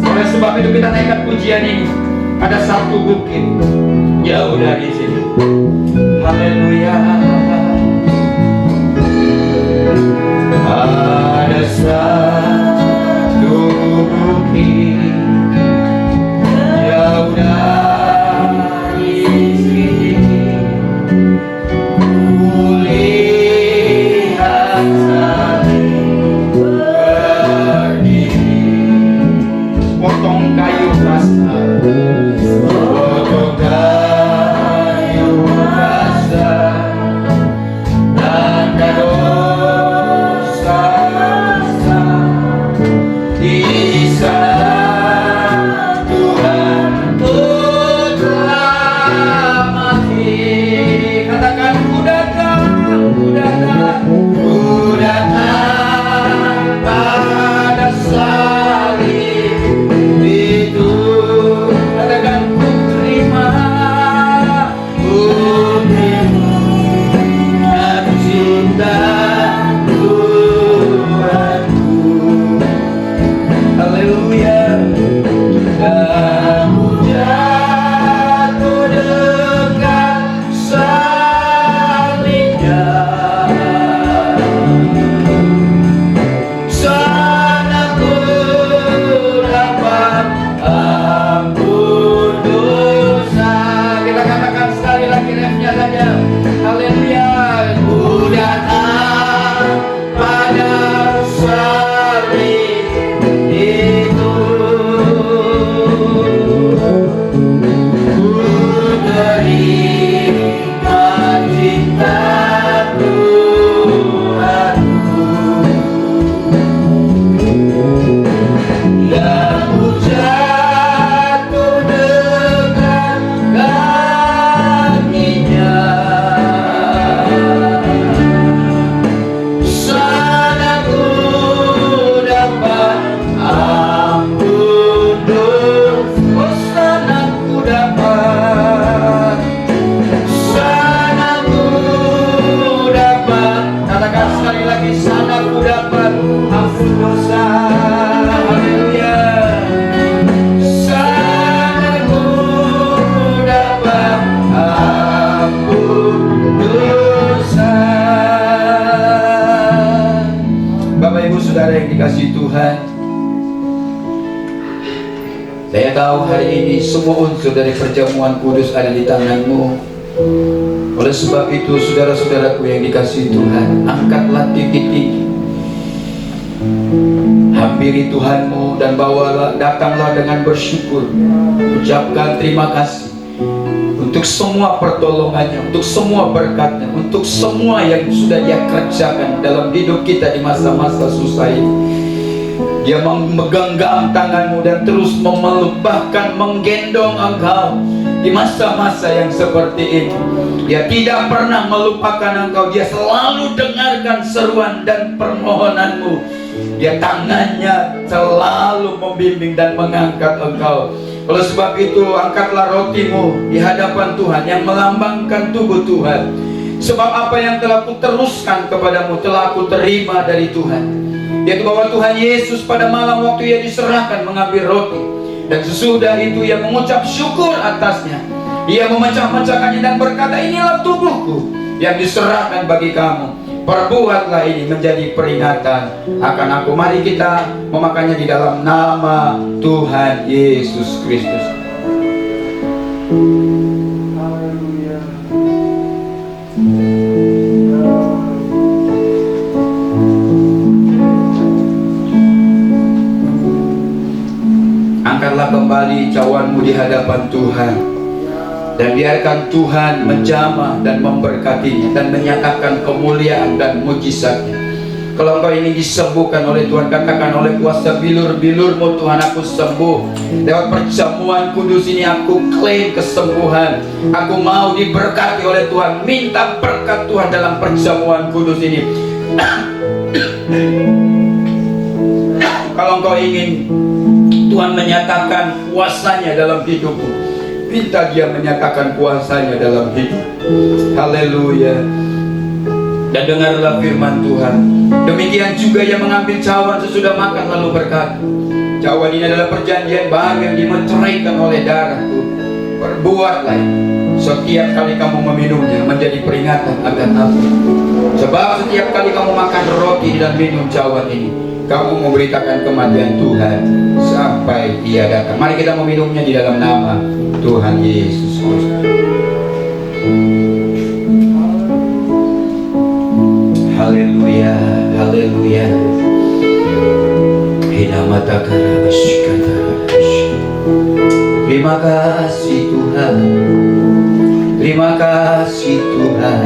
Oleh sebab itu kita naikkan pujian ini. Ada satu bukit jauh dari sini. Haleluya. Ada satu bukit jauh dari sini, kulihat salib berdiri, potong kayu kasar, potong kayu kasar, tanda dosa besar. Di sana Tuhan telah mati. Katakan ku datang, ku datang, ku datang pada salib itu. Katakan ku terima cinta Tuhanku. Haleluya. Dan ku jatuh dekat salibnya, sana ku dapat ampun dosa. Kita katakan sekali lagi refnya saja. Haleluya. Ku datang pada salib itu, ku terima cinta Tuhanku, dan ku jatuh dekat kakinya. Sana ku dapat ampun dosa, sana ku dapat, sana ku dapat. Katakan sekali lagi, sana ku dapat ampun dosa. Haleluya. Sana ku dapat ampun dosa. Bapak Ibu Saudara yang dikasihi Tuhan, saya tahu hari ini semua unsur dari perjamuan kudus ada di tangan-Mu. Oleh sebab itu saudara-saudaraku yang dikasihi Tuhan, angkatlah titik-titik, hampiri Tuhan-Mu dan datanglah dengan bersyukur, ucapkan terima kasih untuk semua pertolongannya, untuk semua berkatnya, untuk semua yang sudah Dia kerjakan dalam hidup kita di masa-masa susah ini. Dia memegang tangan-Mu dan terus memeluk, bahkan menggendong Engkau di masa-masa yang seperti ini. Dia tidak pernah melupakan Engkau. Dia selalu dengarkan seruan dan permohonan-Mu. Dia tangannya selalu membimbing dan mengangkat Engkau. Oleh sebab itu angkatlah rotimu di hadapan Tuhan yang melambangkan tubuh Tuhan. Sebab apa yang telah kuteruskan kepadamu telah aku terima dari Tuhan, yaitu bahwa Tuhan Yesus pada malam waktu ia diserahkan mengambil roti, dan sesudah itu ia mengucap syukur atasnya. Ia memecah-mecahkannya dan berkata, inilah tubuhku yang diserahkan bagi kamu. Perbuatlah ini menjadi peringatan akan aku. Mari kita memakannya di dalam nama Tuhan Yesus Kristus. Angkatlah kembali cawanmu di hadapan Tuhan, dan biarkan Tuhan menjamah dan memberkatinya dan menyatakan kemuliaan dan mujizatnya. Kalau engkau ingin disembuhkan oleh Tuhan, katakan, oleh kuasa bilur-bilurmu Tuhan aku sembuh. Lewat perjamuan kudus ini aku klaim kesembuhan. Aku mau diberkati oleh Tuhan. Minta berkat Tuhan dalam perjamuan kudus ini. Kalau engkau ingin Tuhan menyatakan kuasanya dalam hidupmu, minta Dia menyatakan kuasanya dalam hidup. Haleluya. Dan dengarlah firman Tuhan. Demikian juga yang mengambil cawan sesudah makan lalu berkata, cawan ini adalah perjanjian baru yang dimeteraikan oleh darahku. Perbuatlah setiap kali kamu meminumnya menjadi peringatan akan aku. Sebab setiap kali kamu makan roti dan minum cawan ini, kamu memberitakan kematian Tuhan sampai Dia datang. Mari kita meminumnya di dalam nama Tuhan Yesus Kristus. Haleluya, haleluya. Terima kasih Tuhan. Terima kasih Tuhan.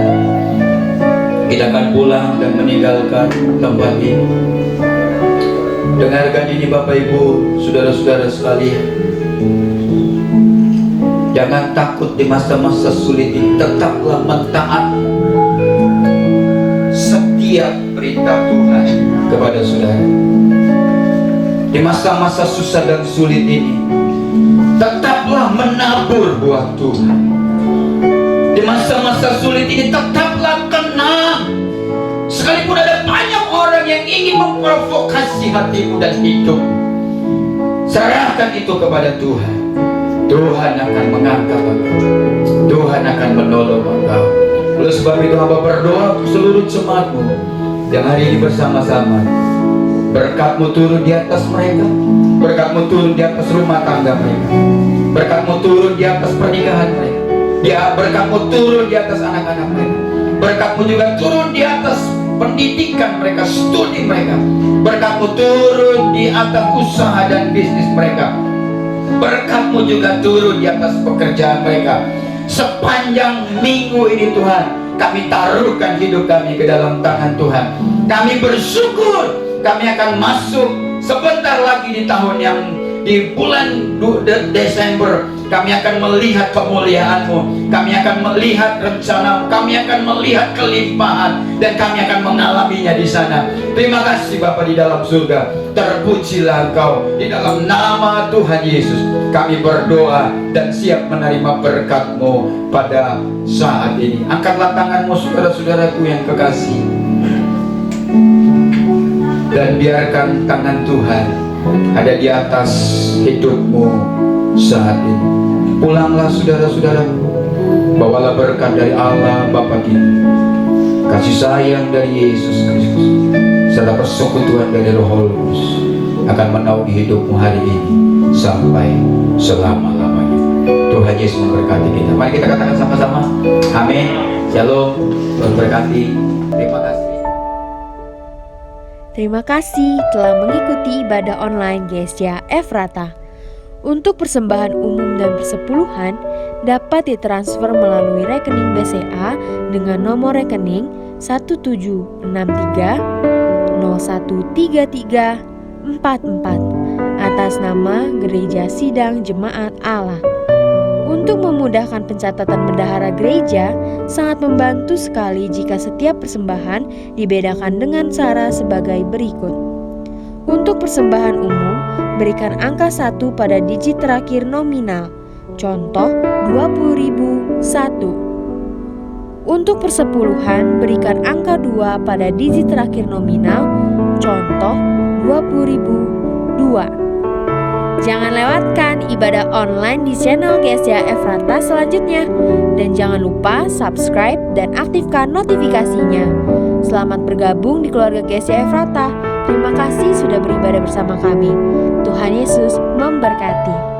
Kita akan pulang dan meninggalkan tempat ini. Dengarkan ini Bapak Ibu, saudara-saudara sekalian. Jangan takut di masa-masa sulit ini. Tetaplah mentaati setiap perintah Tuhan kepada saudara. Di masa-masa susah dan sulit ini, tetaplah menabur buah Tuhan. Di masa-masa sulit ini, tetaplah tenang. Sekalipun ada banyak orang yang ingin memprovokasi hatimu dan hidup, serahkan itu kepada Tuhan. Tuhan akan mengangkat engkau. Tuhan akan menolong engkau. Oleh sebab itu hamba berdoa untuk seluruh jemaatmu yang hari ini bersama-sama. Berkat-Mu turun di atas mereka. Berkat-Mu turun di atas rumah tangga mereka. Berkat-Mu turun di atas pernikahan mereka. Ya, berkat-Mu turun di atas anak-anak mereka. Berkat-Mu juga turun di atas pendidikan mereka, studi mereka. Berkat-Mu turun di atas usaha dan bisnis mereka. Berkat-Mu juga turun di atas pekerjaan mereka. Sepanjang minggu ini Tuhan, kami taruhkan hidup kami ke dalam tangan Tuhan. Kami bersyukur kami akan masuk sebentar lagi di tahun yang di bulan Desember. Kami akan melihat kemuliaan-Mu, kami akan melihat rencana, kami akan melihat kelimpahan, dan kami akan mengalaminya di sana. Terima kasih Bapa di dalam surga. Terpujilah Engkau. Di dalam nama Tuhan Yesus kami berdoa dan siap menerima berkat-Mu pada saat ini. Angkatlah tanganmu saudara-saudaraku yang kekasih, dan biarkan tangan Tuhan ada di atas hidupmu saat ini. Pulanglah saudara-saudaraku, bawalah berkat dari Allah Bapa kita, kasih sayang dari Yesus Kristus, serta persekutuan dari Roh Kudus akan menaungi hidupmu hari ini sampai selama-lamanya. Tuhan Yesus memberkati kita. Mari kita katakan sama-sama, amin. Shalom, Tuhan berkati. Terima kasih. Terima kasih telah mengikuti ibadah online GSJ Efrata. Untuk persembahan umum dan persepuluhan dapat ditransfer melalui rekening BCA dengan nomor rekening 1763013344 atas nama Gereja Sidang Jemaat Allah. Untuk memudahkan pencatatan bendahara gereja, sangat membantu sekali jika setiap persembahan dibedakan dengan cara sebagai berikut. Untuk persembahan umum, berikan angka 1 pada digit terakhir nominal. Contoh 20.001. Untuk persepuluhan, berikan angka 2 pada digit terakhir nominal, contoh 20.000 2. Jangan lewatkan ibadah online di channel GSCA Efrata selanjutnya. Dan jangan lupa subscribe dan aktifkan notifikasinya. Selamat bergabung di keluarga GSCA Efrata. Terima kasih sudah beribadah bersama kami. Tuhan Yesus memberkati.